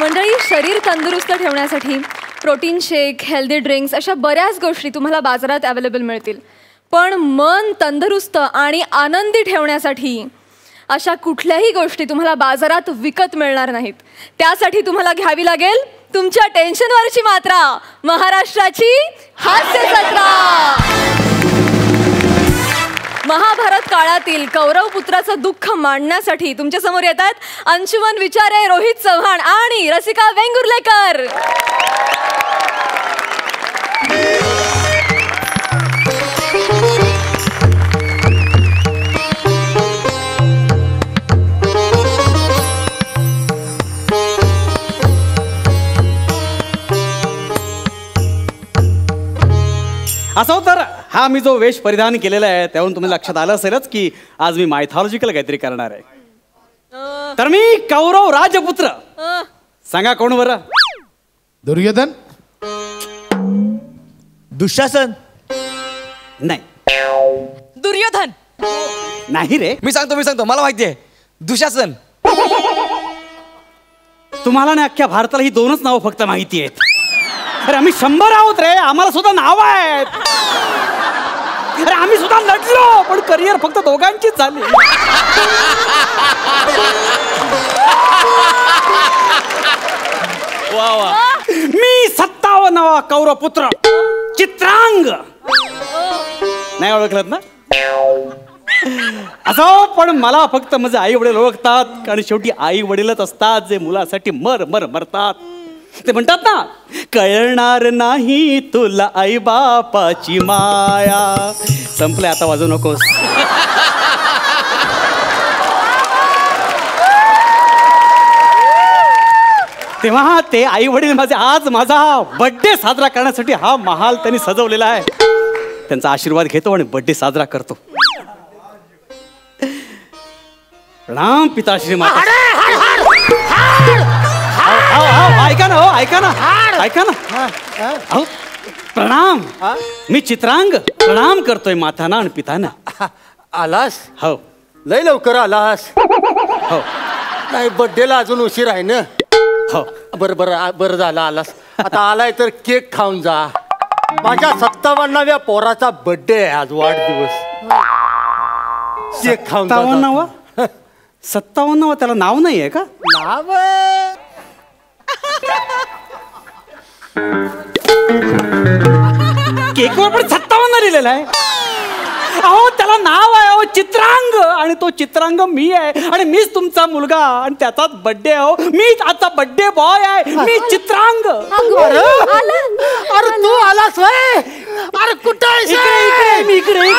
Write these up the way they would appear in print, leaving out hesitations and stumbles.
मंडळी, शरीर तंदुरुस्त ठेवण्यासाठी प्रोटीन शेक, हेल्दी ड्रिंक्स अशा बऱ्याच गोष्टी तुम्हाला बाजारात अवेलेबल मिळतील. पण मन तंदुरुस्त आणि आनंदी ठेवण्यासाठी अशा कुठल्याही गोष्टी तुम्हाला बाजारात विकत मिळणार नाहीत. त्यासाठी तुम्हाला घ्यावी लागेल तुमच्या टेन्शनवरची मात्रा, महाराष्ट्राची हास्य जत्रा. महाभारत काळातील कौरव पुत्राचं दुःख मांडण्यासाठी तुमच्या समोर येतात अंशुमन विचारे, रोहित चव्हाण आणि रसिका वेंगुर्लेकर. असं तर हा मी जो वेश परिधान केलेला आहे त्यावरून तुम्हाला लक्षात आलं असेलच की आज मी मायथॉलॉजिकल काहीतरी करणार आहे. तर मी कौरव राजपुत्र. सांगा कोण बरं? दुर्योधन. दुःशासन. नाही. दुर्योधन. नाही रे. मी सांगतो मला माहिती आहे. दुःशासन. तुम्हाला ना अख्ख्या भारताला ही दोनच नावं फक्त माहिती आहेत. अरे आम्ही 100 आहोत रे, आम्हाला सुद्धा नाव आहेत. अरे आम्ही सुद्धा लढलो पण करिअर फक्त दोघांचीच झाली. वा वा. मी 57वा कौरव पुत्र चित्रांग. नाही ओळखलत ना? असो, पण मला फक्त माझे आई वडील ओळखतात, कारण शेवटी आई वडीलच असतात जे मुलासाठी मरतात. ते म्हणतात ना, कळणार नाही तुला आई बापाची माया. संपले, आता वाजवू नकोस. तेव्हा ते आई वडील माझे आज माझा बर्थडे साजरा करण्यासाठी हा महाल त्यांनी सजवलेला आहे. त्यांचा आशीर्वाद घेतो आणि बर्थडे साजरा करतो. प्रणाम पिताश्री माता. ऐका ना. प्रणाम. मी चित्रांग प्रणाम करतोय माताना आणि पिताना. आलास? हो. लय लवकर आलास. हो. नाही, बर्थडेला अजून उशीर आहे ना. हो. बरं झालं आलास. आता आलाय तर केक खाऊन जा. माझ्या 57व्या पोराचा बर्थडे आहे आज, वाढदिवस. केक खाऊन जा. 57 त्याला नाव नाहीये का? नाव केकवर पण 57 लिहिलेलं आहे. अहो त्याला नाव आहे, अहो चित्रांग, आणि तो चित्रांग मी आहे आणि मीच तुमचा मुलगा आणि त्याचाच बर्थडे. अहो मीच आजचा बर्थडे बॉय आहे. मी चित्रांग. अरे तू आलास व्हय? अरे कुठे इकडे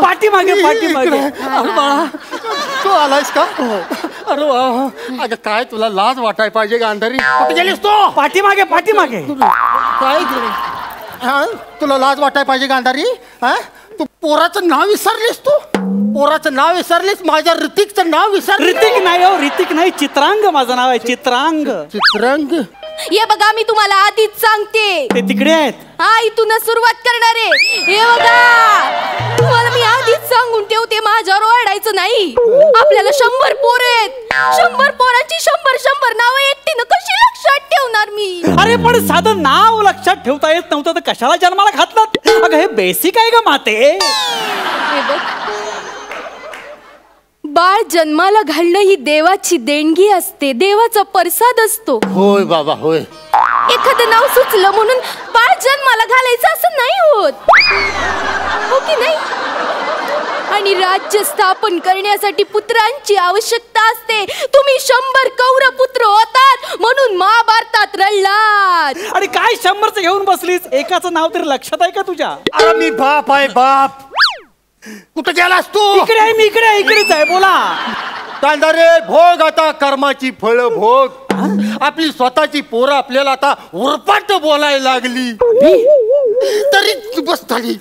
पाठीमागे. अरे बाळा, तू आलास का? अरे वा. अगं काय तुला लाज वाटाय पाहिजे गांधारी. कुठे गेलीस तू? पाठीमागे. काय तुला लाज वाटाय पाहिजे गांधारी. तू पोराचं नाव विसरलीस. पोराचं नाव विसरलीस. माझ्या ऋतिकचं नाव विसर. ऋतिक नाही, चित्रांग माझं नाव आहे. चित्रांग. ये बघा, मी तुम्हाला आधीच सांगते. ते तिकडे आहेत. हा, इथूनच सुरुवात करणार आहे. हे बघा, तुम्हाला मी आधीच सांगून ठेवते, माझ्यावर ओरडायचं नाही. आपल्याला 100 पोरं आहेत. 100 पोरांची 100 नावं एकटीनं कशी लक्षात ठेवणार मी? अरे पण साधं नाव लक्षात ठेवता येत नव्हतं तर कशाला जन्माला घातलं? अगं हे बेसिक आहे का माते? हे बघ, बाळ जन्माला घालणं ही देवाची देणगी असते, देवाचा प्रसाद असतो. होय बाबा, होय. एखादं नाव सुचलं म्हणून बाळ जन्माला घालायचं असं नाही होत, हो की नाही? आणि राज्य स्थापन करण्यासाठी पुत्रांची आवश्यकता असते. तुम्ही 100 कौरव पुत्र होतात म्हणून महाभारतात रडलात. आणि काय 100चं घेऊन बसलीस? एकाचं नाव तरी लक्षात आहे का तुझ्या? अरे मी बाप आहे, बाप. कुठे गेलास तू? मी इकडेच आहे. बोला. कांदारे, भोग आता कर्माची फळ भोग. आपली स्वतःची पोरं आपल्याला आता उरपाट बोलायला लागली. तरी बस झाली.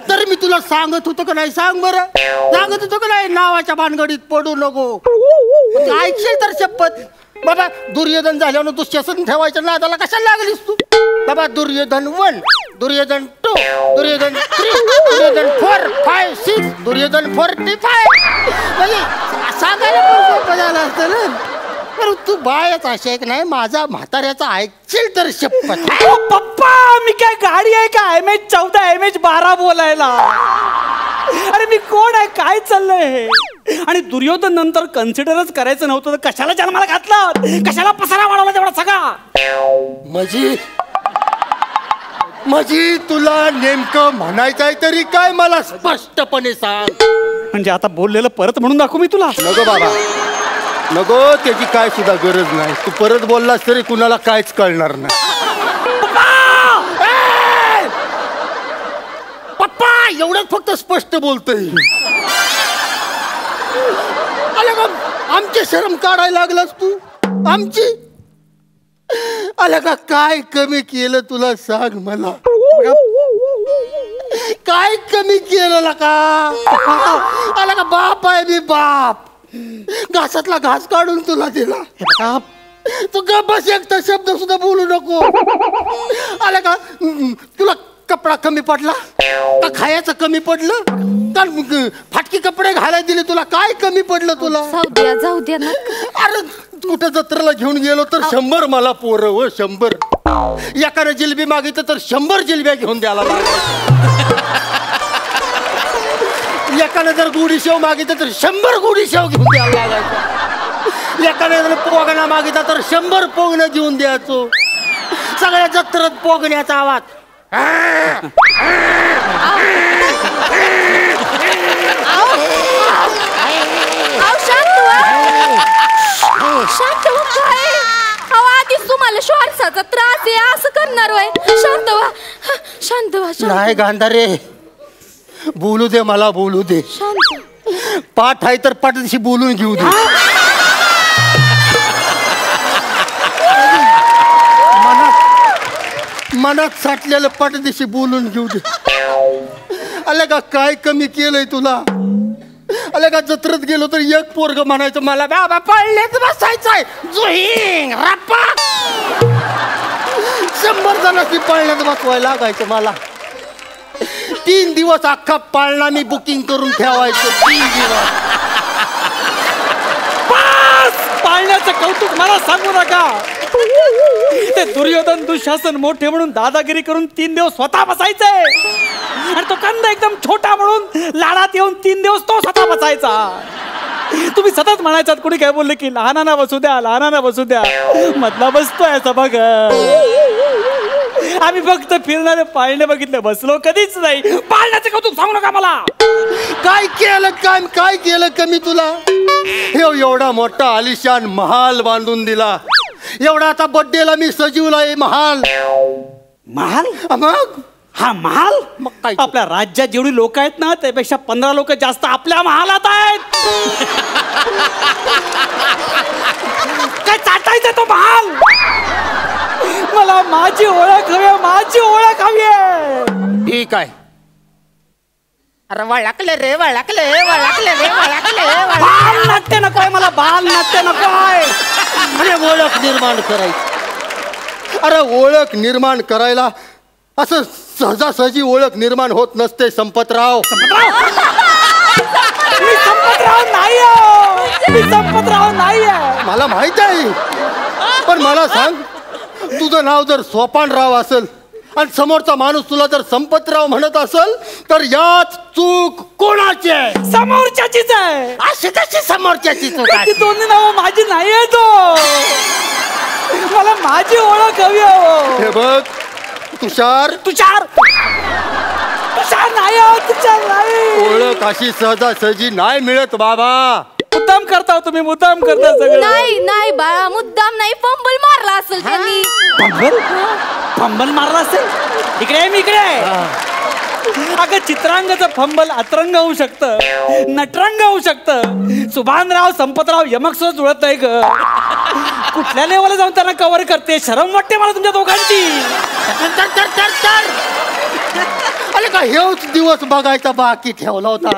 तरी मी तुला सांगत होतो का नाही? सांग बरं. सांगत होतो का नाही नावाच्या भानगडीत पडू नको? ऐकशील तर शपथ. बाबा दुर्योधन झाल्यावर दुःशासन ठेवायचं नादाला कशाला लागलीस तू? बाबा दुर्योधन 1, दुर्योधन 2, दुर्योधन 3, दुर्योधन 4, 5, 6, दुर्योधन 45. म्हणजे सांगायला पण सोपं झालं असतं ना. बरं तू बायच अशी आहे की नाही माझा म्हाताऱ्याचा ऐकशील तर शपथ. पप्पा मी काय गाडी आहे का MH14 MH12 बोलायला? अरे मी कोण आहे? काय चाललंय हे? आणि दुर्योधन नंतर कन्सिडरच करायचं नव्हतं तर कशाला जन्माला घातला? कशाला पसारा वाढवला तेवढा सगळा? माझी तुला नेमकं म्हणायचंय तरी काय मला स्पष्टपणे सांग. म्हणजे आता बोललेलं परत म्हणून दाखवू मी तुला? नको बाबा नको, त्याची काय सुद्धा गरज नाही. तू परत बोललास तरी कुणाला काहीच कळणार नाही. पप्पा एवढंच फक्त स्पष्ट बोलतोय. अरे का आमची शरम काढायला लागलास तू? आमची आला का काय कमी केलं तुला सांग मला? काय कमी केलं का? आला का बाप आहे मी बाप. घासातला घास काढून तुला दिला. तू गप्प बस, एकटा शब्द सुद्धा बोलू नको. आला का तुला कपडा कमी पडला का? खायचं कमी पडलं का? फाटकी कपडे घालायला दिले तुला? काय कमी पडलं तुला? जाऊ द्या ना. अरे कुठं जत्रेला घेऊन गेलो तर 100 मला पोरं व 100. एकाने जिलेबी मागितलं तर 100 जिलेब्या घेऊन द्यायला लागला. एकाने जर गुढी शेव मागितलं तर 100 गुढी शेव घेऊन द्यायला लागायचं. एकाने जर पोगणा मागितला तर 100 पोगणं घेऊन द्यायचो. सगळ्या जत्रेत पोगण्याचा आवाज. शांत व्हा. काय आधीच तुम्हाला श्वासाचा त्रास आहे, असं करणार वय? शांत व्हा, शांत व्हा. नाही गांधारे बोलू दे, मला बोलू दे. पाठ आहे तर पाठीशी बोलून घेऊ दे. मनात साठलेलं पाठीशी बोलून घेऊ दे. आले का काय कमी केलंय तुला? आले का जत्रेत गेलो तर एक पोरग म्हणायचं मला बाबा पळलेच बसायचंय. जुहिंग रप्पा 100 जणांनी पळण्यात बसवायला लागायचं मला. 3 दिवस अख्खा पाळणा मी बुकिंग करून ठेवायचो. 3 दिवस. पाळण्याचं कौतुक मला सांगू नका. ते दुर्योधन दुःशासन मोठे म्हणून दादागिरी करून 3 दिवस स्वतः बसायचे. आणि तो कंद एकदम छोटा म्हणून लाडात येऊन 3 दिवस तो स्वतः बसायचा. तुम्ही सतत म्हणायचात, कोणी काय बोलले की लहानांना बसू द्या, लहानांना बसू द्या. मधला बसतोय असं बघ. आम्ही फक्त फिरणारे पाळणे बघितले, बसलो कधीच नाही. पाळण्याचं कौतुक सांगू नका मला. काय केलं कमी तुला? एवढा मोठा आलिशान महाल बांधून दिला. एवढा आता बर्थडेला मी सजीवला महाल. मग हा महाल मग काय? आपल्या राज्यात जेवढी लोक आहेत ना त्यापेक्षा 15 लोक जास्त आपल्या महालात आहेत. काय चाटायचं तो महाल? मला माझी ओळख हवी, माझी ओळख हवी. ठीक आहे. अरे वळकले रे, वळकले रे, बाल नाट्य नकोय मला, बाल नाट्य नकोय. अरे ओळख निर्माण करायची. अरे ओळख निर्माण करायला असं सहजासहजी ओळख निर्माण होत नसते संपतराव. मी संपतराव नाहीये. मला माहित आहे, पण मला सांग तुझं नाव जर सोपानराव असेल आणि समोरचा माणूस तुला जर संपतराव म्हणत असेल तर यात चूक कोणाची आहे? समोरच्याचीच आहे. अशी कशी समोरच्याची चूक ती आहे? दोन्ही नावं माझी नाहीये. तो मला माझी ओळख हवी आहे. हे बघ तुषार नाही, तुषार नाही. ओळख अशी सहजासहजी नाही मिळत बाबा. मुद्दाम करता तुम्ही, मुद्दाम करता सगळं. नाही बाळा, मुद्दाम नाही. फंबल मारला असेल त्यांनी. फंबल मारला असेल? इकडे अगं चित्रांगाचं फंबल अतरंग होऊ शकतं, नटरंग होऊ शकतं. सुभानराव संपतराव यमक सुद्धा जुळत नाही ग. कुठल्या लेवलला जाऊन त्यांना कव्हर करते? शरम वाटते मला तुमच्या दोघांची. अरे का हेच दिवस बघायचा बाकी ठेवला होता.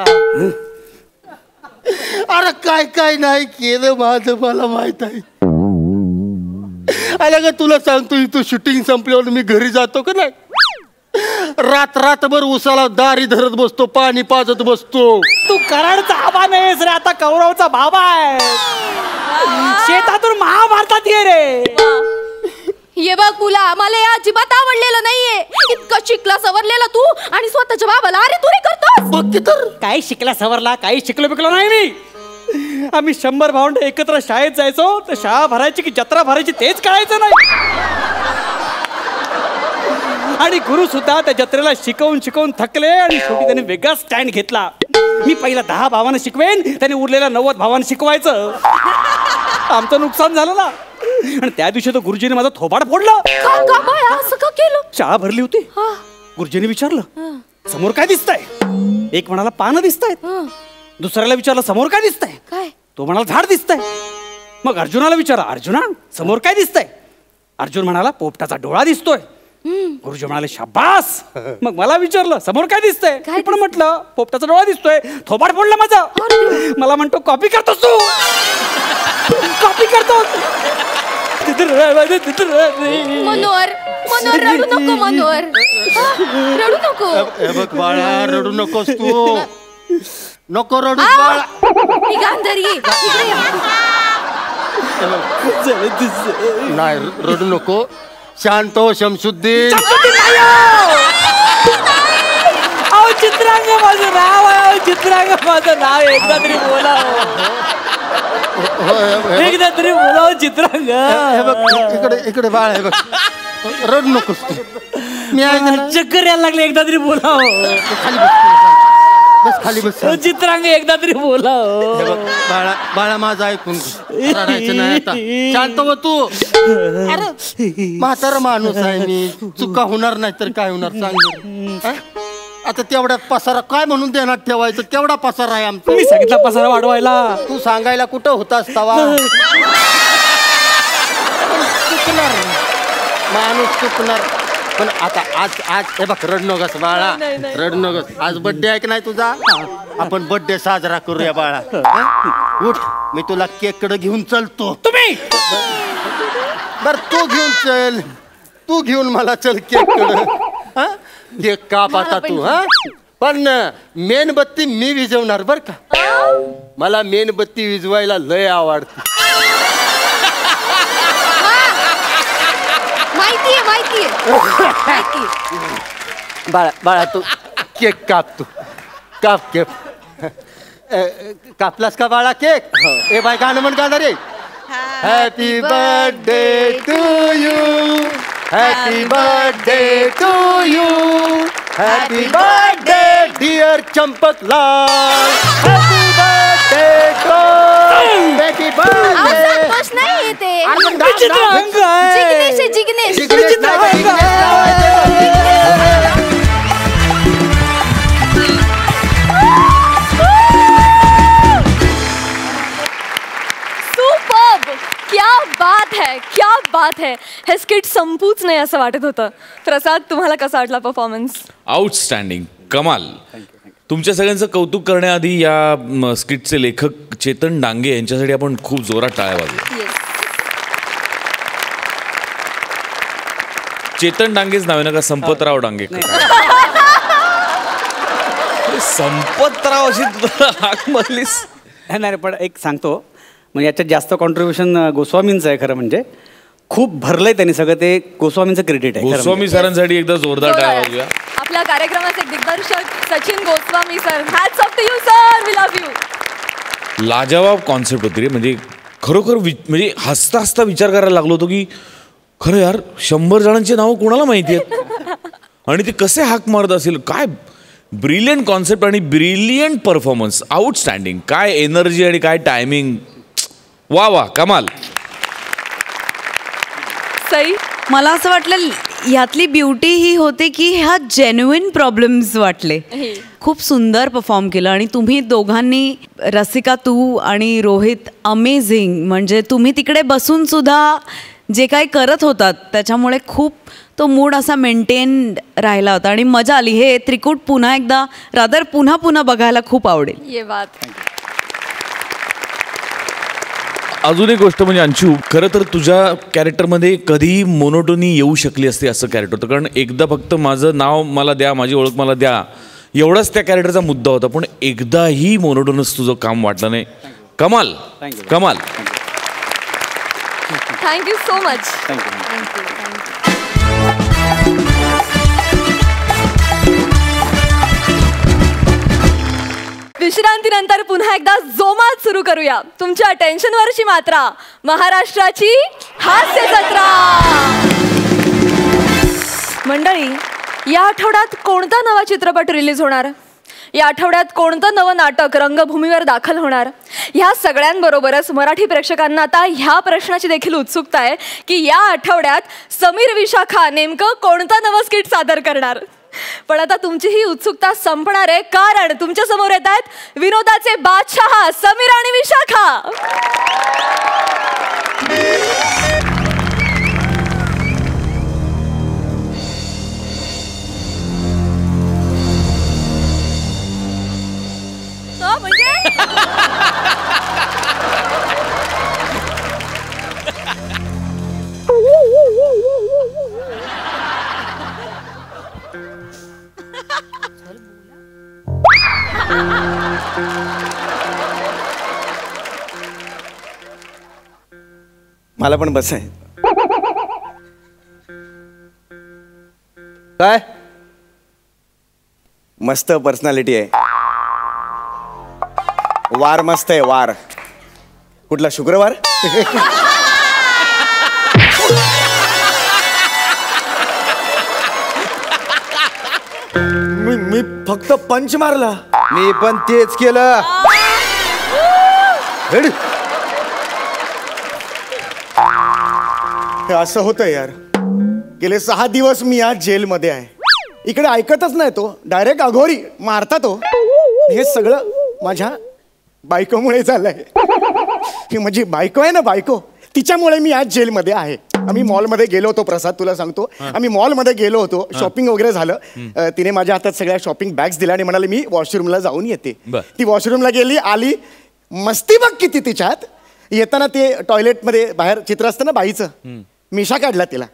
अरे काय नाही केलं माझं मला माहित आहे. अरे का तुला सांगतो, इथं शूटिंग संपल्यावर मी घरी जातो का नाही, रात्रभर उसाला दारी धरत बसतो, पाणी पाजत बसतो. तू कराडचा आबा नाहीस रे, आता कौरवचा बाबा आहे. शेतातून महाभारतात ये रे. ये बघ तुला मला या अजिबात आवडलेलं नाहीये. इतकं शिकला सवरलेला तू आणि स्वतःच्या बाबाला अरे तुरे करतोस. बघ की तर काही शिकला सवरला काही शिकलो बिकलो नाही मी. आम्ही 100 भावंड एकत्र शाळेत जायचो तर शाळा भरायची की जत्रा भरायची तेच कळायचं नाही. आणि गुरु सुद्धा त्या जत्रेला शिकवून शिकवून थकले आणि शेवटी त्यांनी वेगळा स्टँड घेतला. मी पहिला 10 भावांना शिकवेन त्यांनी उरलेल्या 90 भावांना शिकवायचं. आमचं नुकसान झालं ना. आणि त्या दिवशी तर गुरुजीने माझं थोबाड फोडलं. असं का केलं. शाळा भरली होती. गुरुजीने विचारलं समोर काय दिसतंय. एक म्हणाला पानं दिसतायत. दुसऱ्याला विचारलं समोर काय दिसतंय. काय तो म्हणाला झाड दिसतंय. मग अर्जुनाला विचारलं अर्जुना समोर काय दिसतंय. अर्जुन म्हणाला पोपटाचा डोळा दिसतोय. गुरुजी म्हणाले शाबास. मग मला विचारलं समोर काय दिसतंय. मी पण म्हटलं पोपटाचा डोळा दिसतोय. थोबाड फोडला माझा. मला म्हणतो कॉपी करतोस तू. कॉपी करतोस. मनोहर मनोहर रडू नको मनोहर. रडू नको. हे बघ बाळा रडू नकोस तू. नको रडू बाळा. ही गांधारी इकडे ये. नाही रडू नको. शांत हो शमशुद्दीन. चित्रांग माझं नाव आहे. चित्रांग माझं नाव एकदा तरी बोला. एकदा तरी बोलाव चित्रांग. हे बघ इकडे इकडे बाळ आहे बघ. रडू नकोस तू. मी चक्कर यायला लागले. एकदा तरी बोलाव. खाली बस खाली बस. चित्रांग एकदा तरी बोलाव. हे बघ बाळा बाळा माझं ऐकून रडायचं नाही आता. शांत हो तू. अरे म्हातारा माणूस आहे मी. चुका होणार नाही तर काय होणार सांग. आता तेवढ्यात पसारा काय म्हणून देण्यात ठेवायचं. तेवढा पसारा आहे आमचा. मी सांगितलं पसारा वाढवायला. तू सांगायला कुठं होतास तवा. चुकणार माणूस चुकणार. पण आता आज आज हे बघ रड नकोस बाळा. रड नकोस. आज बर्थडे आहे की नाही तुझा. आपण बर्थडे साजरा करूया बाळा. उठ मी तुला केक कडे घेऊन चलतो. तुम्ही बर तू घेऊन चल. तू घेऊन मला चल केक कडे. केक काप आता तू. पण मेणबत्ती मी विझवणार बर का. मला मेणबत्ती विझवायला लय आवडते. माहितीये बाळा बाळा तू केक काप. तू काप केक. कापलास का बाळा केक. ए बाय गाणं म्हण गाणं रे. Happy birthday to you. Happy birthday to you. Happy birthday dear Champaklal. Happy birthday to. Happy birthday. संतोष नाही येते. चित्रांग जिग्नेश आहे, जिग्नेश. सुपर्ब. क्या बात है क्या बात है. हे स्किट संपूच नाही असं वाटत होतं. प्रसाद तुम्हाला कसा वाटला परफॉर्मन्स. आउटस्टँडिंग कमाल. तुमच्या सगळ्यांचं कौतुक करण्याआधी या स्किटचे लेखक चेतन डांगे यांच्यासाठी आपण खूप जोरात टाळ्या वाजवू. चेतन डांगेच नाव आहे ना का संपतराव डांगे. संपतराव अशी हाक मारलीस. नाही पण एक सांगतो म्हणजे याच्यात जास्त कॉन्ट्रीब्युशन गोस्वामींचं आहे. खरं म्हणजे खूप भरलंय त्यांनी सगळं. ते गोस्वामींचं क्रेडिट आहे. गोस्वामी सरांसाठी एकदा जोरदार टाळ्या वाजवूया. आपल्या कार्यक्रमाचे दिग्दर्शक Sachin Goswami sir. Hats off to you sir. We love you. लाजवाब कॉन्सेप्ट होती रे. म्हणजे खरोखर म्हणजे हसता हसता विचार करायला लागलो होतो की खरं यार 100 जणांची नावं कोणाला माहिती आहेत आणि ते कसे हाक मारत असेल. काय ब्रिलियंट कॉन्सेप्ट आणि ब्रिलियंट परफॉर्मन्स. आउटस्टँडिंग. काय एनर्जी आणि काय टायमिंग. वा वा कमाल. सई मला असं वाटलं ह्यातली ब्युटी ही होते की ह्या जेन्युइन प्रॉब्लेम्स वाटले. खूप सुंदर परफॉर्म केलं आणि तुम्ही दोघांनी रसिका तू आणि रोहित अमेझिंग. म्हणजे तुम्ही तिकडे बसून सुद्धा जे काही करत होतात त्याच्यामुळे खूप तो मूड असा मेंटेन राहिला होता आणि मजा आली. हे त्रिकूट पुन्हा एकदा रादर पुन्हा पुन्हा बघायला खूप आवडेल. ये बात. अजून एक गोष्ट म्हणजे अंशू खरं तर तुझ्या कॅरेक्टरमध्ये कधीही मोनोटोनी येऊ शकली असते असं कॅरेक्टर होतं. कारण एकदा फक्त माझं नाव मला द्या माझी ओळख मला द्या एवढाच त्या कॅरेक्टरचा मुद्दा होता. पण एकदाही मोनोटोनस तुझं काम वाटलं नाही. कमाल कमाल. Thank you so much. थँक्यू. विश्रांतीनंतर पुन्हा एकदा जोमात सुरू करूया तुमच्या टेन्शनवरची मात्रा, महाराष्ट्राची हास्य जत्रा. मंडळी, या आठवड्यात कोणता नवा चित्रपट रिलीज होणार, या आठवड्यात कोणतं नवं नाटक रंगभूमीवर दाखल होणार, ह्या सगळ्यांबरोबरच मराठी प्रेक्षकांना आता ह्या प्रश्नाची देखील उत्सुकता आहे की या आठवड्यात समीर विशाखा नेमकं कोणतं नवं स्किट सादर करणार. पण आता तुमची ही उत्सुकता संपणार आहे, कारण तुमच्या समोर येत आहेत विनोदाचे बादशाह समीर आणि विशाखा. मला पण बस आहे. काय मस्त पर्सनॅलिटी आहे. वार मस्त आहे. वार कुठला शुक्रवार? मी फक्त पंच मारला. मी पण तेच केलं. हे असं होतं यार. गेले 6 दिवस मी आज जेलमध्ये आहे. इकडे ऐकतच नाही तो, डायरेक्ट अघोरी मारता तो. हे सगळं माझ्या बायकोमुळे झालंय. ही माझी बायको आहे ना, बायको, तिच्यामुळे मी आज जेलमध्ये आहे. आम्ही मॉलमध्ये गेलो होतो, प्रसाद तुला सांगतो, आम्ही मॉलमध्ये गेलो होतो, शॉपिंग वगैरे झालं. तिने माझ्या हातात सगळ्या शॉपिंग बॅग्स दिल्या आणि म्हणाले मी वॉशरूमला जाऊन येते. ती वॉशरूमला गेली, आली, मस्ती बघ किती तिच्यात. येताना ते टॉयलेटमध्ये बाहेर चित्र असतं ना बाईचं, मिशा काढला तिला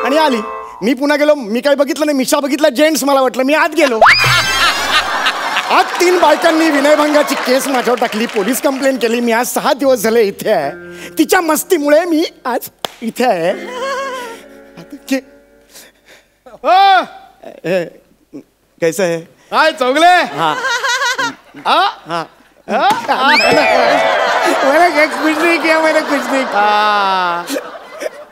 आणि आली. मी पुन्हा गेलो, मी काय बघितलं नाही, मिशा बघितला जेंट्स, मला वाटलं मी आत गेलो. आज 3 बायकांनी विनयभंगाची केस माझ्यावर टाकली, पोलीस कंप्लेंट केली. मी आज 6 दिवस झाले इथे आहे. तिच्या मस्तीमुळे मी आज इथे आहे. कैसा है? हाय चौगले. हाँ हाँ मैंने कुछ नहीं किया, मैंने कुछ नहीं किया.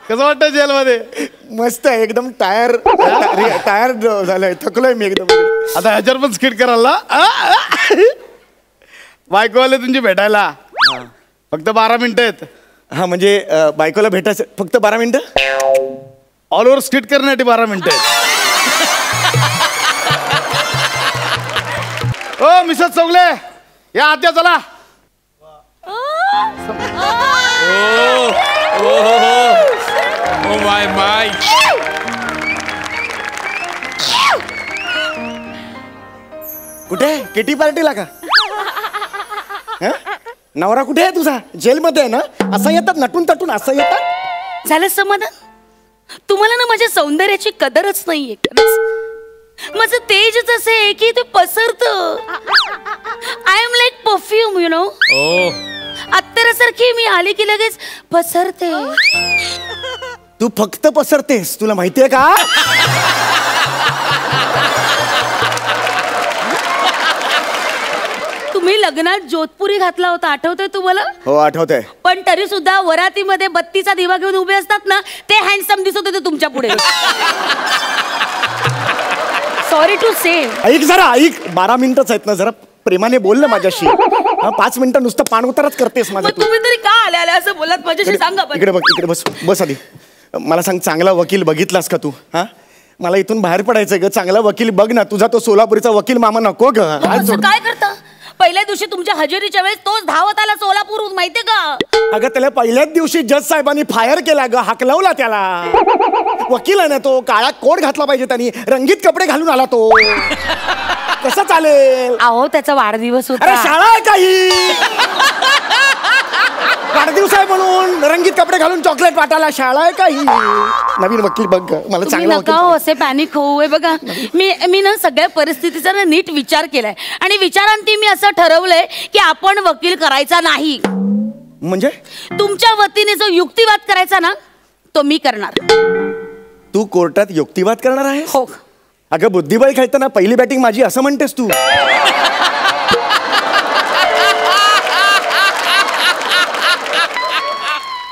कसं वाटतं जेलमध्ये? मस्त आहे एकदम. टायर झालंय, थकलोय मी एकदम. आता ह्याच्यावर पण स्किट करायला बायको आले तुमची भेटायला. फक्त 12 मिनिटं आहेत. हा म्हणजे बायकोला भेटायचं फक्त 12 मिनिटं. ऑल ओव्हर स्किट करण्यासाठी 12 मिनिटं आहेत. ओ मिसेस चौगले, या आद्या चला. माय कुठे किटी पार्टीला का? नवरा कुठे आहे तुझा? जेलमध्ये आहे ना? असं येतात नटून तटून, असं येतात. झालं समाधान? तुम्हाला ना माझ्या सौंदर्याची कदरच नाहीये. माझं तेजच असं आहे की ते पसरत. I am like perfume, you know. अत्तरासारखी मी आले की लगेच पसरते. तू फक्त पसरतेस, तुला माहितीये का? तुम्ही लग्नात जोधपुरी घातला होता, आठवतंय तुम्हाला? हो आठवतंय. पण तरी सुद्धा वरातीमध्ये बत्तीचा दिवा घेऊन उभे असतात ना, ते हँडसम दिसत होते तुमच्या पुढे. सॉरी टू से. ऐक जरा, ऐक. 12 मिनिटंच आहेत ना, जरा प्रेमाने बोल ना माझ्याशी. 5 मिनिटं नुसतं पान उतारच करतेस माझा. तुम्ही तरी का आले असं बोलत माझ्याशी सांगा. इकडे बघ, इकडे बस, बस आधी. मला सांग, चांगला वकील बघितलास का तू? हा, मला इथून बाहेर पडायचंय ग. चांगला वकील बघ ना. तुझा तो सोलापुरीचा वकील मामा नको ग. काय करता? पहिल्या दिवशी तुमच्या हजेरीच्या वेळेस तोच धावत आला सोलापूरहून, माहितीये का? अगं त्याला पहिल्याच दिवशी जज साहेबांनी फायर केला ग, हाकलवला त्याला. वकील आहे ना तो, काळा कोट घातला पाहिजे त्यांनी, रंगीत कपडे घालून आला तो. कसं चालेल? अहो त्याचा वाढदिवस होता. अरे शाळा आहे काही? वाढदिवस आहे म्हणून रंगीत कपडे घालून चॉकलेट वाटायला शाळा आहे काही? नवीन वकील बघ, मला चांगला नका हो असे पॅनिक होऊ. बघा मी ना सगळ्या परिस्थितीचा ना नीट विचार केलाय आणि विचारांती मी असं ठरवलंय की आपण वकील करायचा नाही. म्हणजे तुमच्या वतीने जो युक्तिवाद करायचा ना तो मी करणार. तू कोर्टात युक्तिवाद करणार आहेस? हो. अगं बुद्धिबळ खेळताना पहिली बॅटिंग माझी असं म्हणतेस तू?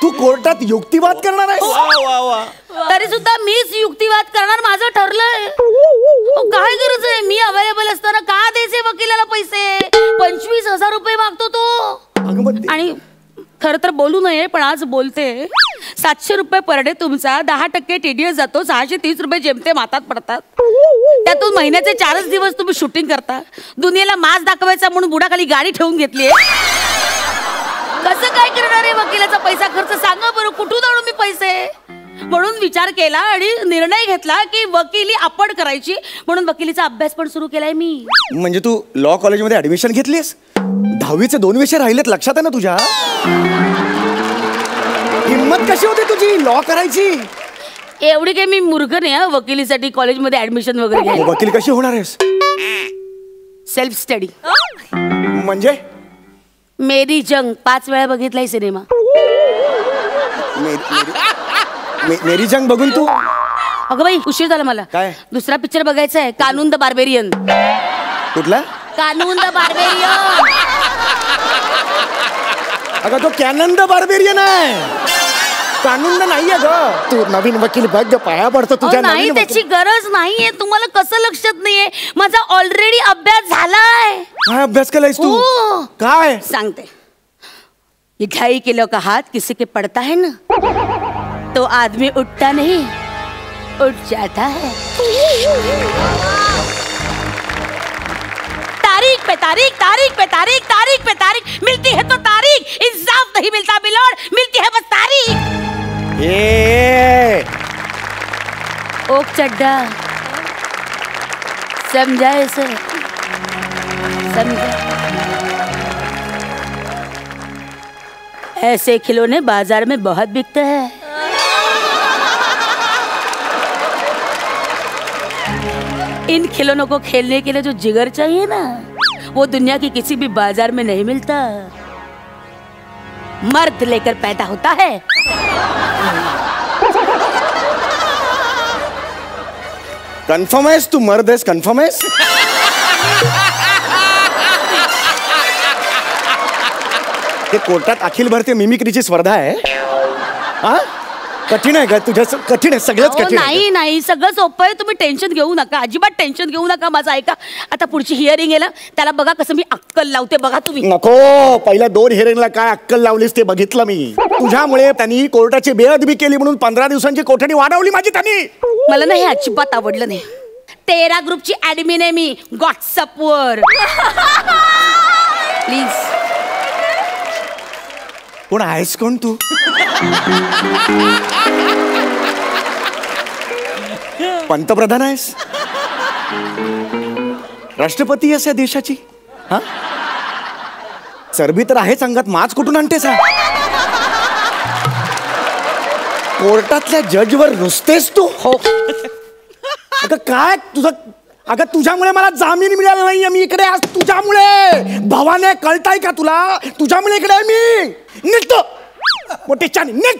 तू कोर्टात युक्तिवाद करणार आहेस? तरी सुद्धा मीच युक्तिवाद करणार, माझं ठरलंय. अहो, काय गरज आहे, मी अवेलेबल असताना का द्यायचे वकिलाला पैसे? 25,000 रुपये मागतो तो. आणि खरं तर बोलू नये पण आज बोलते. 700 रुपये पर डे तुमचा, 10% TDS जातो, 630 रुपये जेमतेम हातात पडतात. त्यातून महिन्याचे 4च दिवस तुम्ही शूटिंग करता. दुनियेला मास दाखवायचा म्हणून बुडाखाली गाडी ठेवून घेतलीये. कसं काय करणार आहे वकिलाचा पैसा खर्च? सांगा बरं, कुठून आणू मी पैसे? म्हणून विचार केला आणि निर्णय घेतला की वकिली आपण करायची. म्हणून वकिलीचा अभ्यास पण सुरू केलाय मी. म्हणजे तू लॉ कॉलेजमध्ये ऍडमिशन घेतलीस? 10वीचे 2 विषय राहिलेत, लक्षात आहे ना तुझ्या? हिम्मत कशी होती तुझी लॉ करायची? एवढी काही मी मूर्ख नाही हा वकिलीसाठी कॉलेजमध्ये ऍडमिशन वगैरे घ्यायला. वकील कशी होणार आहेस? Self study. म्हणजे मेरी जंग 5 वेळा बघितलाय सिनेमा. मेरी जंग बघून तू? अगं बाई उशीर झाला मला. काय? दुसरा पिक्चर बघायचा आहे, कानून द बार्बेरियन. कुठला? कानून द बार्बेरियन. अगं तो कॅनन द बार्बेरियन आहे, कानून नाही आहे ग. तू नवीन वकील बघ, पाया पडतो तुझ्या. नाही त्याची गरज नाहीये. तुम्हाला कसं लक्षात नाहीये? माझा ऑलरेडी अभ्यास झालाय. काय अभ्यास केलायस तू? काय सांगते. ये घाई के लोग का हाथ किसी के पड़ता है ना तो आदमी उठता नहीं, उठ जाता है. तारीख पे तारीख, तारीख पे तारीख, तारीख पे तारीख, मिलती है तो तारीख, इंसाफ नहीं मिलता मिलोड, मिलती है बस तारीख. ओक चड्डा समझा इसे? समझा? ऐसे खिलौने बाजार में बहुत बिकते हैं. इन खिलौनों को खेलने के लिए जो जिगर चाहिए ना वो दुनिया की किसी भी बाजार में नहीं मिलता. मर्द लेकर पैदा होता है. कन्फर्म आहेस तू? मर्द आहेस? कन्फर्म आहेस? ते कोर्टात अखिल भारतीय मिमिक्रीची स्पर्धा आहे. हा कठीण आहे का तुझ्या? कठीण आहे, सगळंच कठीण आहे. नाही नाही सगळं सोपं आहे. तुम्ही टेन्शन घेऊ नका, अजिबात टेन्शन घेऊ नका. माझं ऐका. आता पुढची हिअरिंग आहे ना, त्याला बघा कसं मी अक्कल लावते. बघा तुम्ही. नको, पहिल्या 2 हिअरिंगला काय अक्कल लावलीस ते बघितलं मी. तुझ्यामुळे त्यांनी कोर्टाची बेअदबी केली म्हणून 15 दिवसांची कोठडी वाढवली माझी त्यांनी. मला ना हे अजिबात आवडलं नाही. 13 ग्रुपची ऍडमिन आहे मी व्हॉट्सअपवर. प्लीज. कोण आहेस? कोण तू? पंतप्रधान आहेस? राष्ट्रपती आहेस या देशाची? हा चरबी तर आहेच अंगात, माज कुठून आणतेस? कोर्टातल्या जजवर रुसतेस तू? हो. अगं काय तुझं? अगं तुझ्यामुळे मला जामीन मिळाला नाहीये. मी इकडे आज तुझ्यामुळे. भावाने कळताय का तुला? तुझ्यामुळे इकडे आहे मी. निघतो मोठे चानी, निघ.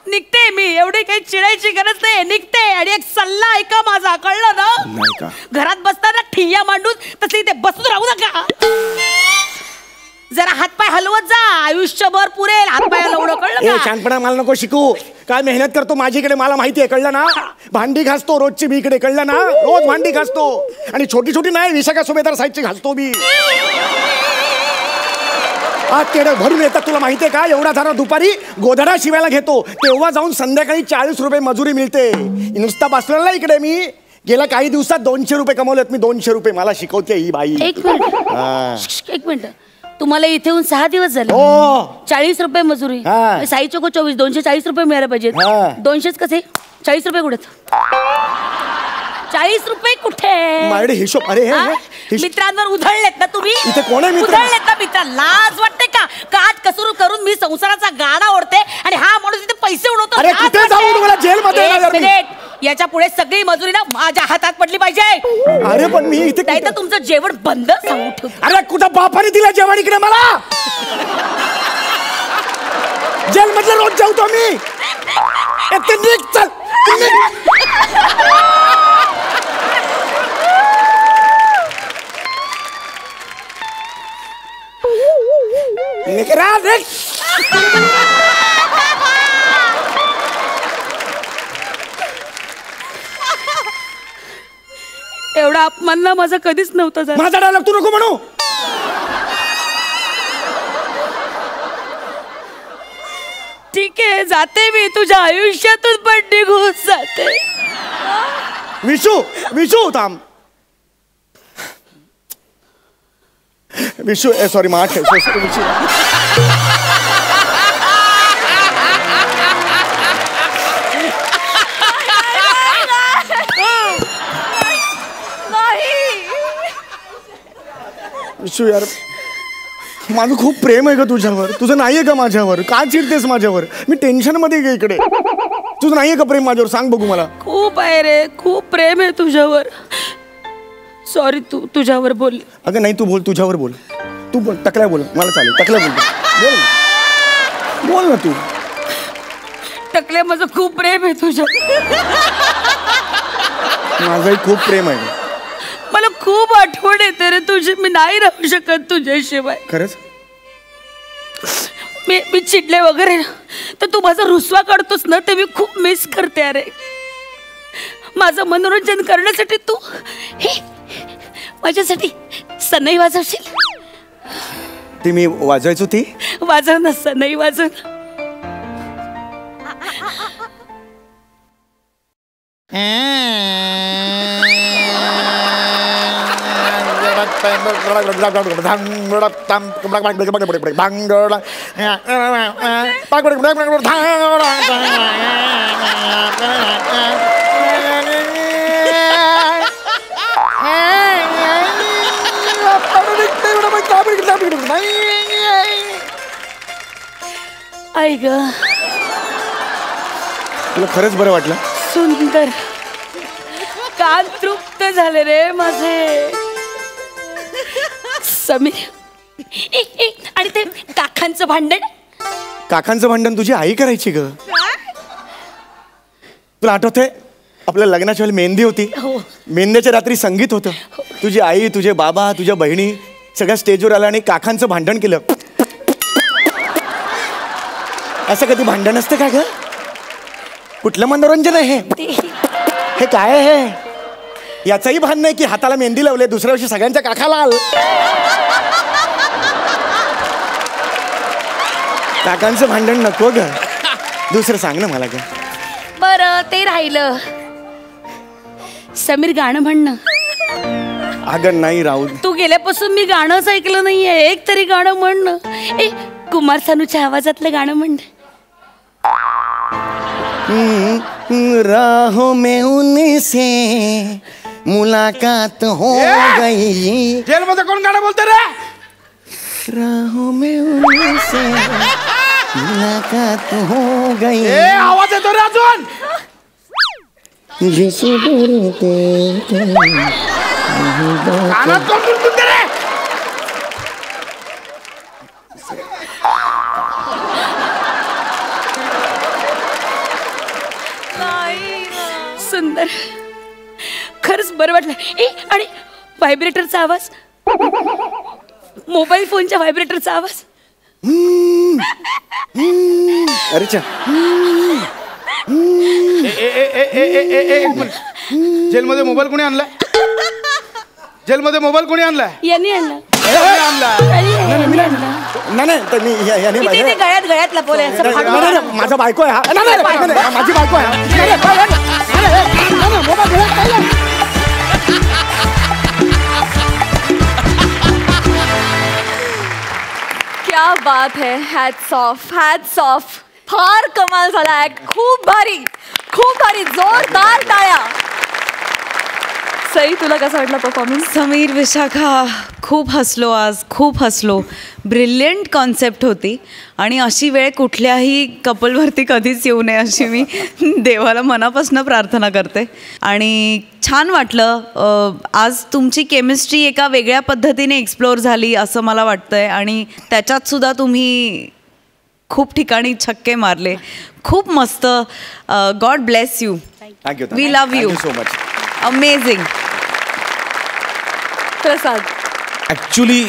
निघते मी. एवढी काही चिडायची गरज नाही. निघते. आणि एक सल्ला ऐका माझा, कळलं ना? घरात बसताना ठिय्या मांडून तसं इथे बसून राहू नका. जरा हातपाय हलवत जा, आयुष्यभर पुरेल हातपाय हलवणं, कळलं का? शानपणा मला नको शिकू. काय मेहनत करतो माझीकडे मला माहिती आहे, कळलं ना? भांडी घासतो रोजची मी इकडे, कळलं ना? रोज भांडी घासतो. आणि छोटी छोटी नाही, विशाखा सुभेदार साईजची घासतो मी. आज तेवढं भरून येतात तुला माहितीये का? एवढा झाला दुपारी गोधडा शिवायला घेतो तेव्हा जाऊन संध्याकाळी 40 रुपये मजुरी मिळते. नुसता बसलेला इकडे मी गेल्या काही दिवसात 200 रुपये कमवलेत मी. 200 रुपये मला शिकवते ही बाई. एक मिनिट. तुम्हाला इथे येऊन 6 दिवस झाले. 40 रुपये मजुरी. साई चोको 24, 240 रुपये मिळायला पाहिजेत. 200 कसे? 40 रुपये कुठे? 40 रुपये कुठे? माझ्याकडे हिशोब. अरे मित्रांवर उधळलेत ना तुम्ही? इथे कोण आहे मित्र? उधळलेत ना मित्र? लाज वाटते का? काट कसूर करून मी संसाराचा गाडा ओढते आणि हा माणूस तिथे पैसे उडवतो. अरे कुठे जाऊ तुम्हाला जेलमध्ये येणार मी? याच्या पुढे सगळी मजुरी ना माझ्या हातात पडली पाहिजे. अरे पण मी इथे नाही तर तुमचं जेवण बंद सांगून ठेवतो. अरे कुठं बापाने दिलं जेवण इकडे मला? जेल मधलं रोज जेवतो मी. निघ चल एवढा अपमान ना माझा कधीच नव्हता झाला. माझा डायलॉग तू नको म्हणू. ठीक आहे जाते मी तुझ्या आयुष्यातून पण निघून जाते. विशू विशू थांब. विशू सॉरी माठ विशू. विशू यार माझं खूप प्रेम आहे का तुझ्यावर? तुझं नाहीये का माझ्यावर? का चिडतेस माझ्यावर? मी टेन्शन मध्ये गे इकडे. तुझं नाहीये का प्रेम माझ्यावर? सांग बघू मला. खूप आहे रे खूप प्रेम आहे तुझ्यावर. सॉरी तू तुझ्यावर बोल. अगं नाही तू बोल तुझ्यावर बोल. तू बोल टकल्या बोल मला चालेल. टकल्या बोल बोल ना तू. टकले माझं खूप प्रेम आहे तुझ्यावर. माझंही खूप प्रेम आहे. मला खूप आठवण येते रे तुझी. मी नाही राहू शकत तुझ्याशिवाय. खरंच मी चिडले वगैरे तर तू माझा रुसवा काढतोस ना ते मी खूप मिस करते. अरे माझं मनोरंजन करण्यासाठी तू हे माझ्यासाठी सनई वाजवशील? ती मी वाजवायचो ती वाजव ना सनई वाजव. आई ग तुला खरंच बरं वाटलं? सुंदर कान तृप्त झाले रे माझे. समीर आणि ते काकांचं भांडण. काकांचं भांडण तुझी आई करायची ग. तुला आठवतंय आपल्या लग्नाच्या वेळी मेहंदी होती. मेहंदीच्या रात्री संगीत होतं. तुझी आई तुझे बाबा तुझ्या बहिणी सगळ्या स्टेजवर आल्या आणि काकांचं भांडण केलं. असं कधी भांडण असतं का ग? कुठलं मनोरंजन आहे हे? काय आहे? याचंही भान नाही की हाताला मेहंदी लावले दुसऱ्या वर्षी सगळ्यांच्या काखाला आल. काकांचं भांडण नको ग. दुसरं सांग ना मला ग. बरं ते राहिलं. समीर गाणं म्हणणं. अगं नाही राहू. तू गेल्यापासून मी गाणंच ऐकलं नाहीये. एक तरी गाणं म्हणणं. कुमार सानूच्या आवाजातलं गाणं म्हणणं. राहों में उनसे मुलाकात हो गई. जेल मध्ये कोण गाणं बोलते रे? राहों में उनसे मुलाकात हो गई. आवाज येतो रे अजून. कानात कोण बोलते रे? सुंदर खरंच बरं वाटलं. आणि व्हायब्रेटरचा आवाज. मोबाईल फोनच्या व्हायब्रेटरचा आवाज. अरे चा जेलमध्ये मोबाईल कोणी आणलाय? जेलमध्ये मोबाईल कोणी आणलाय? यांनी आणला. नाही तर मी गळ्यात लपवलंय. माझा बायको आहे हा. माझी बायको आहे. क्या बात है. Hats off hats off. फार कमाल झाला ऍक्ट. खूप भारी जोरदार टाळ्या. सई तुला कसा वाटला परफॉर्मन्स? समीर विशाखा खूप हसलो आज, खूप हसलो. ब्रिलियंट कॉन्सेप्ट होती आणि अशी वेळ कुठल्याही कपलवरती कधीच येऊ नये अशी मी देवाला मनापासून प्रार्थना करते. आणि छान वाटलं आज तुमची केमिस्ट्री एका वेगळ्या पद्धतीने एक्सप्लोअर झाली असं मला वाटतंय. आणि त्याच्यात सुद्धा तुम्ही खूप ठिकाणी छक्के मारले. खूप मस्त. God bless you. Thank you. We love you so much. Amazing. Prasad, actually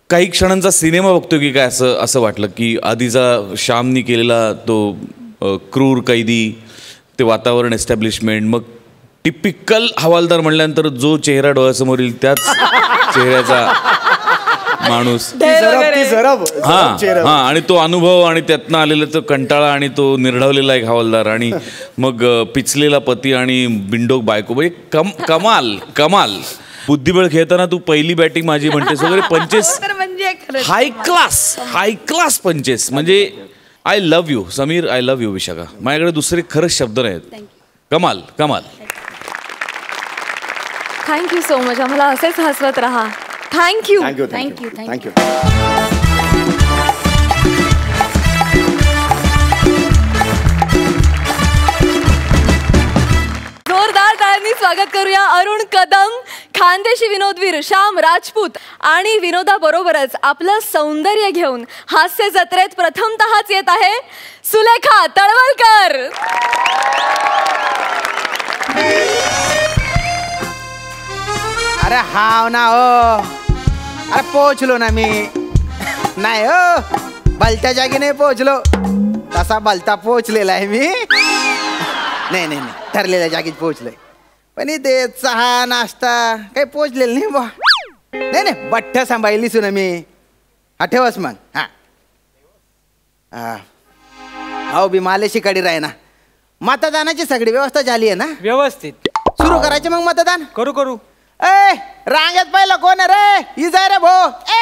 काही क्षणांचा सिनेमा बघतो की काय असं वाटलं की आधीचा श्यामनी केलेला तो क्रूर कैदी, ते वातावरण एस्टॅब्लिशमेंट, मग टिपिकल हवालदार म्हणल्यानंतर जो चेहरा डोळ्यासमोर येईल त्याच चेहऱ्याचा माणूस. हा आणि तो अनुभव आणि त्यातनं आलेला तो कंटाळा आणि तो निर्ढवलेला एक हवालदार आणि मग पिचलेला पती आणि बिंडोक बायको. म्हणजे कमाल कमाल. बुद्धिबळ खेळताना तू पहिली बॅटिंग माझी म्हणतेस वगैरे. पंचेस हाय क्लास पंचेस. म्हणजे I love you Sameer, I love you Vishakha. माझ्याकडे दुसरे खरंच शब्द नाहीत. कमाल कमाल. Thank you so much. आम्हाला असेच हसवत राहा. थँक्यू. थँक्यू. जोरदार टाळ्यांनी स्वागत करूया अरुण कदम, खानदेशी विनोदवीर श्याम राजपूत आणि विनोदाबरोबरच आपलं सौंदर्य घेऊन हास्य जत्रेत प्रथमतःच येत आहे सुलेखा तळवलकर. अरे हाव ना हो. अरे पोहोचलो ना मी. नाही हो, भलत्या जागी नाही पोहोचलो. तसा भलता पोहोचलेला आहे मी. नाही ठरलेल्या जागीच पोहोचलोय. पण इथे चहा नाश्ता काही पोहोचलेलं नाही बा. नाही बठ्ठ सांभाळलीस ना मी. हा ठेवस मग. हा हो बी मालेशी कडे राही ना. मतदानाची सगळी व्यवस्था झाली आहे ना व्यवस्थित. सुरू करायचे मग मतदान. करू. ए रांगेत पहिला कोण आहे रे? इजा रे भो. ए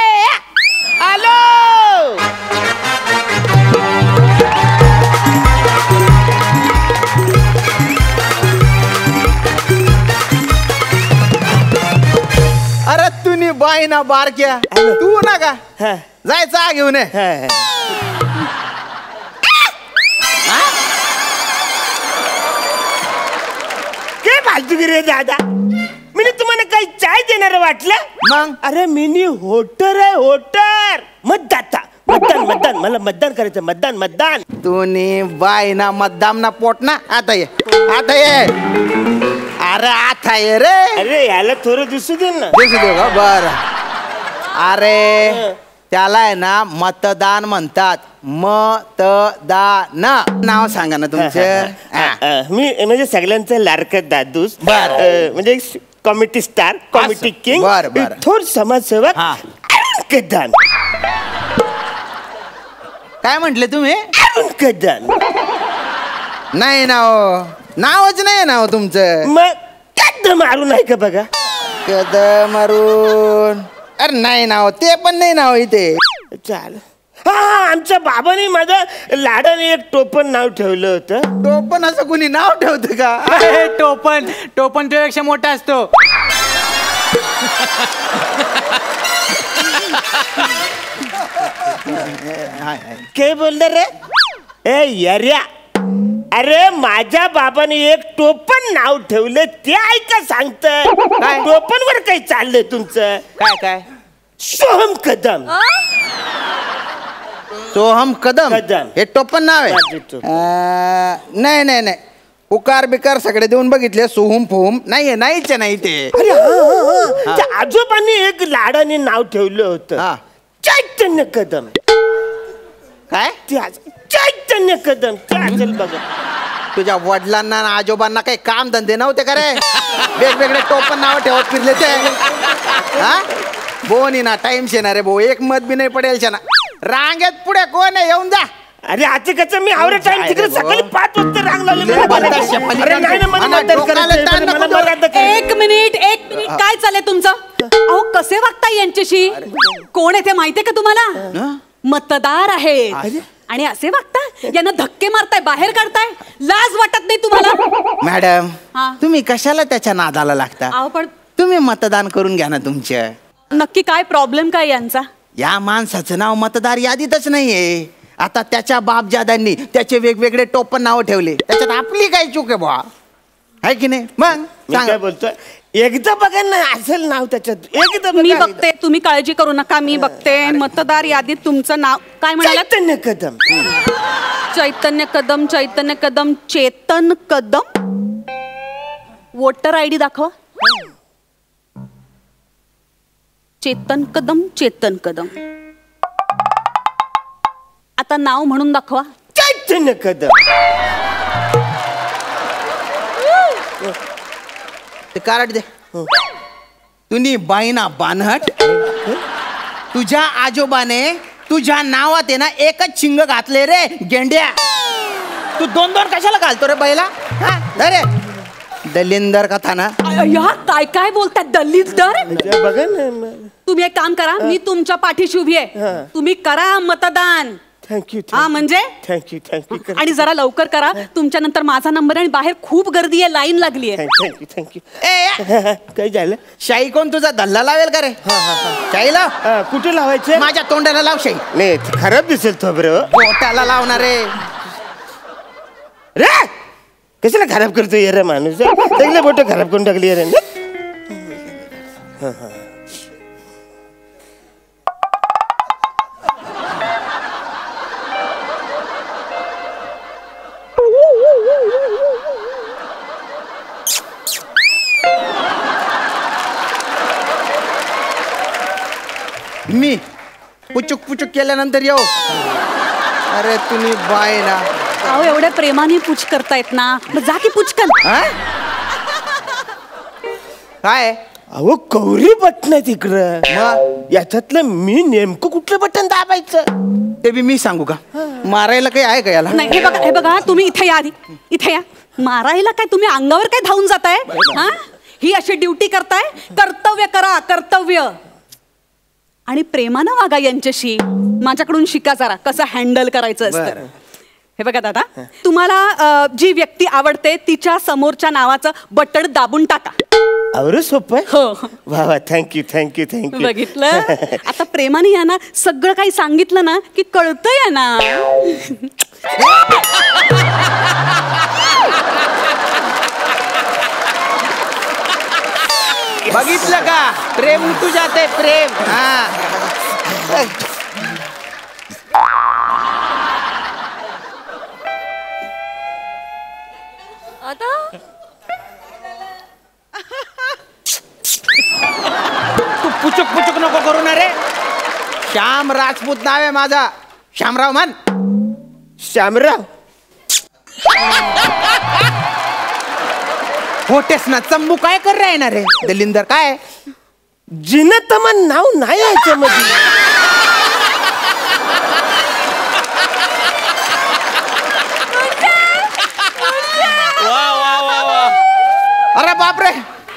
आलो. अरे तुम्ही बाई ना बारक्या तू ना का जायचा घेऊन ये. काय फालतूगिरी रे दादा. मी तुम्हाला काही चाय देणार वाटलं मग? अरे मिनी होटर आहे होटर. मतदाता मतदान मला मतदान करायचं. मतदान तुम्ही बाई ना मतदान ना पोट ना. आता ये. अरे आता ये रे. अरे याला थोडं दिसू दे ना. दिसू दे का? बर. अरे त्याला आहे ना मतदान म्हणतात. मतदान. नाव सांगा ना तुमचं. मी म्हणजे सगळ्यांचं लाडकं दादूस. म्हणजे कॉमेडी स्टार, कॉमेडी किंग, थोर समाजसेवक कदम. काय म्हटले तुम्ही? कदम नाही नाव. नावच नाही नाव तुमचं. मग कदम मारू नाही का बघा. कदम मारून. अरे नाही नाव ते पण नाही नाव इथे. चाल. हा आमच्या बाबाने माझं लाडाने एक टोपण नाव ठेवलं होतं. टोपण असं कुणी नाव ठेवतं का? टोपण तुझ्यापेक्षा मोठा असतो. काय बोलणार रे? ए यर्या. अरे माझ्या बाबाने एक टोपण नाव ठेवलं ते ऐका सांगतंय. टोपण वर काही चाललंय तुमचं? काय सोहम कदम. सोहम कदम हे टोपण नाव आहे. नाही उकार बिकार सगळे देऊन बघितले. सोहम फोहम नाहीच नाही ते. आजोबांनी एक लाडाने नाव ठेवलं होतं. चैतन्य कदम. काय? चैतन्य कदम. ते असेल बघा. तुझ्या वडिलांना आणि आजोबांना काही काम धंदे नव्हते का रे? वेगवेगळे टोपण नाव ठेवत फिरले ते. बोनी ना टाइम शेना रे भो. एक मत बी नाही पडेल ना. रांगेत पुढे कोण आहे? येऊन जा. अरे आता कसं मी आवडे टाइम तिकडे सकाळी 5 वाजता रांग लावली. एक मिनिट काय चाललंय तुमचं? अहो कसे वागताय यांच्याशी? कोण आहे ते माहितीये का तुम्हाला? मतदार आहेत आणि असे वागताय. यांना धक्के मारताय, बाहेर काढताय. लाज वाटत नाही तुम्हाला? मॅडम तुम्ही कशाला त्याच्या नादाला लागता? अहो पण तुम्ही मतदान करून घ्या ना तुमच्या. नक्की काय प्रॉब्लेम काय यांचा? या माणसाचं नाव मतदार यादीतच नाहीये. आता त्याच्या बापजादांनी त्याचे वेगवेगळे टोपण नाव ठेवले, त्याच्यात आपली काय चूक आहे बुवा, आहे की नाही? मग मी काय बोलतोय, एकदा बघा ना असेल नाव त्याच्यात, एकदा मी बघते, तुम्ही काळजी करू नका, मी बघते. मतदार यादीत तुमचं नाव काय म्हणाला? चैतन्य कदम. चैतन्य कदम, चैतन्य कदम, चेतन कदम. वोटर आयडी दाखवा. चेतन कदम, चेतन कदम. आता नाव म्हणून दाखवा. चैतन्य कदम. ते कार्ड दे. तुम्ही बाईना बानहट, तुझ्या आजोबाने तुझ्या नावात आहे ना एकच शिंग घातले रे गेंड्या. तू दोन दोन कशाला घालतो रे बैला? अरे दलिंदर कथा ना. यार काय काय बोलतात दलिंदर? बघा ना. तुम्ही एक काम करा, मी तुमच्या पाठीशी उभी आहे, तुम्ही करा मतदान. थँक्यू. हा म्हणजे थँक्यू. आणि जरा लवकर करा, तुमच्या नंतर माझा नंबर आणि बाहेर खूप गर्दी आहे, लाईन लागली आहे. थँक्यू. काय झालं? शाई कोण तुझा धल्ला लावेल का रे? शाई लाव. कुठे लावायचं? माझ्या तोंडाला लाव शाई. नाही खराब दिसेल तो बरं. पोटाला लावणार रे. रे कशाला खराब करतोय रे माणूस? सगळे बोट खराब करून टाकली रे. मी पुचुक पुचुक केल्यानंतर येऊ. अरे तुम्ही बाय ना. अहो एवढ्या प्रेमाने पूछ करतायत ना, जा की पुचकन. काय? अहो कौरी बटन तिकडं, याच्यातलं मी नेमकं कुठलं बटन दाबायचं ते बी मी सांगू का? मारायला काही आहे का याला? नाही, हे बघा तुम्ही इथे या आधी, इथे या. मारायला काय तुम्ही अंगावर काय धावून जाताय? हा, ही अशी ड्युटी करताय. कर्तव्य करा, कर्तव्य. आणि प्रेमानं वागा यांच्याशी. माझ्याकडून शिका जरा कसं हँडल करायचं असतं. हे बघा दादा, तुम्हाला जी व्यक्ती आवडते तिच्या समोरच्या नावाचं बटण दाबून टाका. आवडू सोपं आहे. हो. वा वा, थँक्यू. बघितलं, आता प्रेमाने या ना सगळं काही सांगितलं ना की कळतंय ना. बघितलं का? प्रेम उठू जाते प्रेम. हा आता तू पुचुक पुचुक नको करू ना रे. श्याम राजपूत नाव आहे माझा. श्यामराव म्हण. श्यामराव. होटेस ना चंबू. काय कर रे ना रे दलिंदर? काय जिनतमन नाव नाही याच्यामध्ये. अरे बापरे,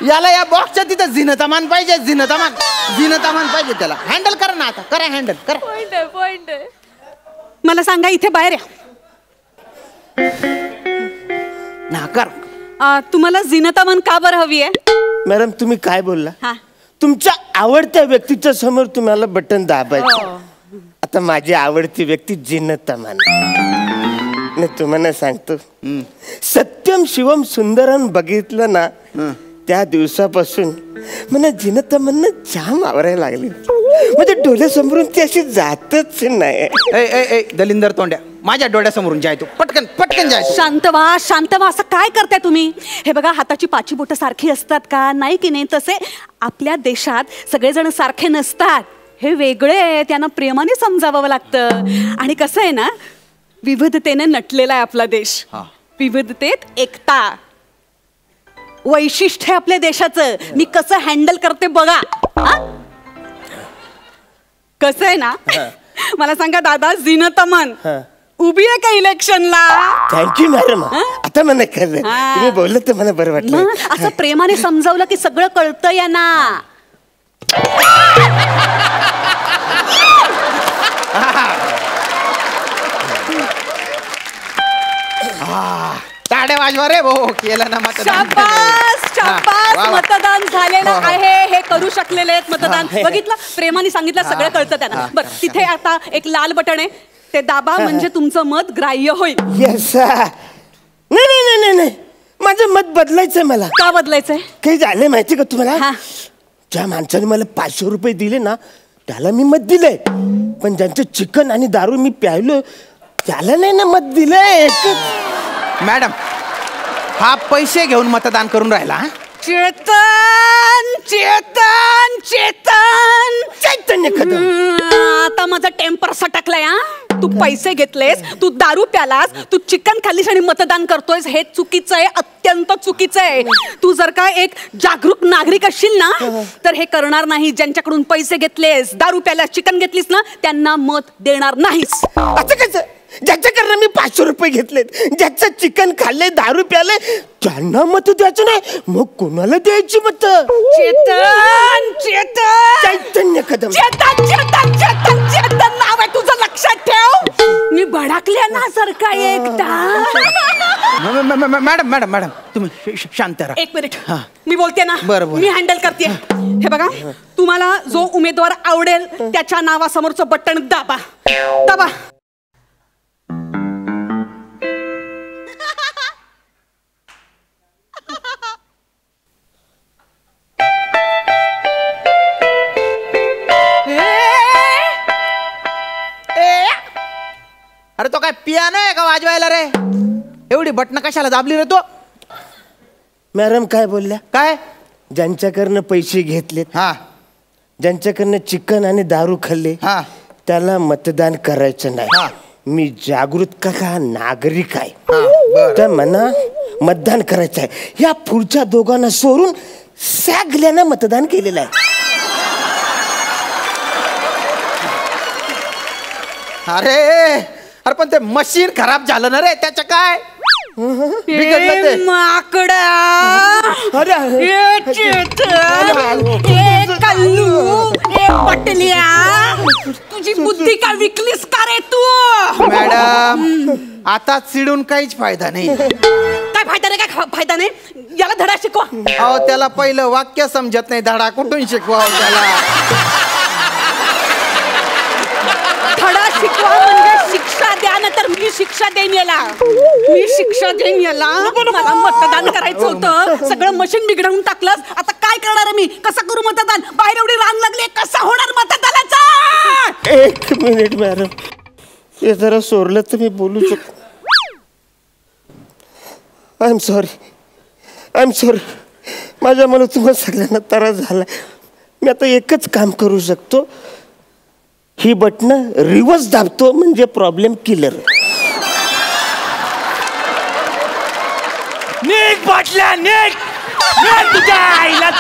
याला या बॉक्सच्या तिथं जिनतमान पाहिजे. जिनतमान पाहिजे त्याला. हँडल करा ना आता. करा हँडल करा. पॉइंट आहे. मला सांगा, इथे बाहेर या ना. कर. तुम्हाला जिनतमन का बरं हवी आहे? मॅडम तुम्ही काय बोलला? हा, तुमच्या आवडत्या व्यक्तीच्या समोर तुम्हाला बटन दाबायचं. आता माझी आवडती व्यक्ती जिनतमान. तुम्हाला सांगतो, सत्यम शिवम सुंदरम बघितलं ना त्या दिवसापासून मला जिनतमन जाम आवरायला लागली. म्हणजे डोळ्यासमोरून ती अशी जातच नाही. दलिंदर तोंड्या, माझ्या डोळ्यासमोरून जाय तू. पटकन पटकन जाय. शांत व्हा. असं काय करताय तुम्ही? हे बघा, हाताची पाची बोटं सारखी असतात का? नाही की नाही? तसे आपल्या देशात सगळेजण सारखे नसतात. हे वेगळे आहे, त्यांना प्रेमाने समजावं लागतं. आणि कसं आहे ना, विविधतेने नटलेला आहे आपला देश. विविधतेत एकता, वैशिष्ट्य आहे आपल्या देशाचं. मी कसं हँडल करते बघा. कसं आहे ना, मला सांगा दादा, जिनतमन उभी आहे का इलेक्शनला? Thank you madam. आता मला कळलं, तुम्ही बोललं तर मला बरं वाटलं. असं प्रेमाने समजावलं की सगळं कळतं या ना. ताड्या वाजवा रे भाऊ. केलं ना मतदान. शाबास, मतदान झाले ना आहे हे करू शकलेले आहेत मतदान. बघितलं, प्रेमाने सांगितलं, सगळं कळतं त्यांना. बरं, तिथे आता एक लाल बटन आहे, ते दाबा म्हणजे तुमचं मत ग्राह्य होईल. येस. नाही, माझं मत बदलायचंय मला. का बदलायचंय? काही झालंय माहिती का तुम्हाला? ज्या माणसाने मला 500 रुपये दिले ना त्याला मी मत दिलंय, पण ज्यांचं चिकन आणि दारू मी प्यायलो त्याला नाही ना मत दिलंय. मॅडम, हा पैसे घेऊन मतदान करून राहिला. चेतन चेतन चेतन चैतन्य कदम, आता माझा टेम्पर सटकलाय. तू पैसे घेतलेस, तू दारू प्यालास, तू चिकन खाल्लीस आणि मतदान करतोयस, हे चुकीचं आहे, अत्यंत चुकीचं आहे. तू जर का एक जागरूक नागरिक असशील ना तर हे करणार नाही. ज्यांच्याकडून पैसे घेतलेस, दारू प्यालास, चिकन घेतलीस ना त्यांना मत देणार नाहीस. असं कसं? ज्याच्याकडनं मी 500 रुपये घेतलेत, ज्याचं चिकन खाल्ले, दारू प्याले, त्यांना मत द्यायचं नाही, मग कोणाला द्यायची मत? चेतन चेतन चैतन्य कदम, चेतन चेतन चेतन चेतन नाव आहे तुझं, लक्षात ठेव. मी भडकले ना सारखा एकदा. मॅडम मॅडम मॅडम तुम्ही शांत राहा. एक मिनिट, मी बोलते ना. बरं. मी हँडल करते. हे बघा, तुम्हाला जो उमेदवार आवडेल त्याच्या नावासमोरचं बटन दाबा. दाबा. अरे तो काय पियानो आहे का वाजवायला रे? एवढी बटणं कशाला दाबली रे तो? मॅडम काय बोलल्या? काय? ज्यांच्याकडनं पैसे घेतलेत, ज्यांच्याकडनं चिकन आणि दारू खाल्ले, त्याला मतदान करायचं नाही. मी जागृत का नागरिक आहे, तर मला मतदान करायचं आहे. या पुढच्या दोघांना सोडून सगळ्यांना मतदान केलेलं आहे. अरे पण ते मशीन खराब झालं ना रे, त्याच्या काय बिघडलं ते? माकडा, पटल्या, तुझी बुद्धी का विकलीस का रे तू? मॅडम, आता चिडून काहीच फायदा नाही. काय फायदा नाही? काय फायदा नाही? याला धडा शिकवा. अहो, त्याला पहिलं वाक्य समजत नाही, धडा कुठून शिकवा त्याला? धडा शिकवा म्हणजे शिक्षा द्या ना, तर मी शिक्षा देईन याला. मी शिक्षा देईन याला. मला मतदान करायचं होतं, सगळं मशीन बिघडवून टाकलंस. आता काय करणार मी? कसं करू मतदान? बाहेर एवढी रांग लागली, कसं होणार मतदानाचं? 1 मिनिट मॅडम, हे जरा सोडलं तर मी बोलू शकतो. I am sorry. माझ्यामुळे तुम्हाला सगळ्यांना त्रास झाला. मी आता एकच काम करू शकतो, ही बटणं रिव्हर्स दाबतो म्हणजे प्रॉब्लेम क्लिअर. नीट बाटल्या, नीट तुझ्या आईला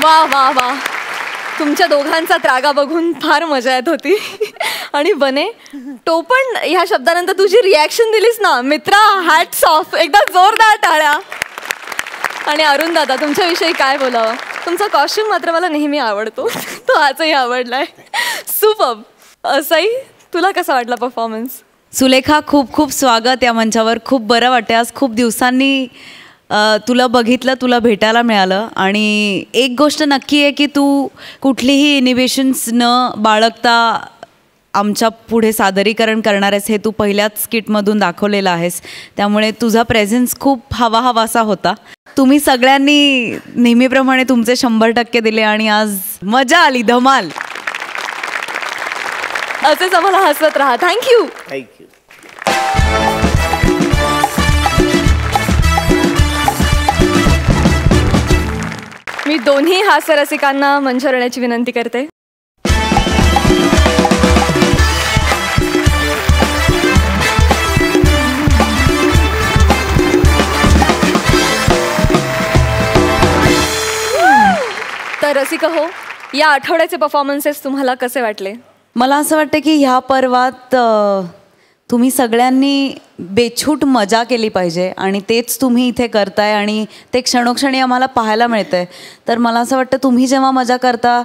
वा वा वा, तुमच्या दोघांचा त्रागा बघून फार मजा येत होती. आणि बने, तो पण ह्या शब्दानंतर तुझी रिॲक्शन दिलीस ना मित्रा, हॅट्स ऑफ, एकदा जोरदार टाळ्या. आणि अरुण दादा, तुमच्याविषयी काय बोलावं? तुमचा कॉस्ट्युम मात्र मला नेहमी आवडतो, तो आजही आवडलाय. सुपर्ब. असंही तुला कसा वाटला परफॉर्मन्स? सुलेखा, खूप खूप स्वागत या मंचावर. खूप बरं वाटतं, आज खूप दिवसांनी तुला बघितलं, तुला भेटायला मिळालं. आणि एक गोष्ट नक्की आहे की तू कुठलीही इनिबिशन्स न बाळगता आमच्या पुढे सादरीकरण करणार आहेस, हे तू पहिल्याच स्किटमधून दाखवलेलं आहेस. त्यामुळे तुझा प्रेझेन्स खूप हवाहवासा होता. तुम्ही सगळ्यांनी नेहमीप्रमाणे तुमचे 100% दिले आणि आज मजा आली, धमाल. असेच आम्हाला हसत राहा. थँक्यू. मी दोन्ही हास्यरसिकांना मंचावर येण्याची विनंती करते. तर रसिका हो, या आठवड्याचे परफॉर्मन्सेस तुम्हाला कसे वाटले? मला असं वाटतं की ह्या पर्वात तुम्ही सगळ्यांनी बेछूट मजा केली पाहिजे आणि तेच तुम्ही इथे करताय आणि ते क्षणोक्षणी आम्हाला पाहायला मिळतंय. तर मला असं वाटतं तुम्ही जेव्हा मजा करता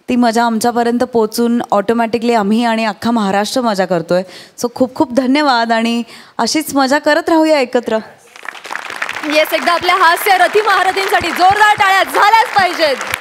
ती मजा आमच्यापर्यंत पोचून ऑटोमॅटिकली आम्ही आणि अख्खा महाराष्ट्र मजा करतोय. सो खूप खूप धन्यवाद आणि अशीच मजा करत राहूया एकत्र. येस, एकदा आपल्या हास्य रथी महारथींसाठी जोरदार टाळ्या झाल्याच पाहिजेत.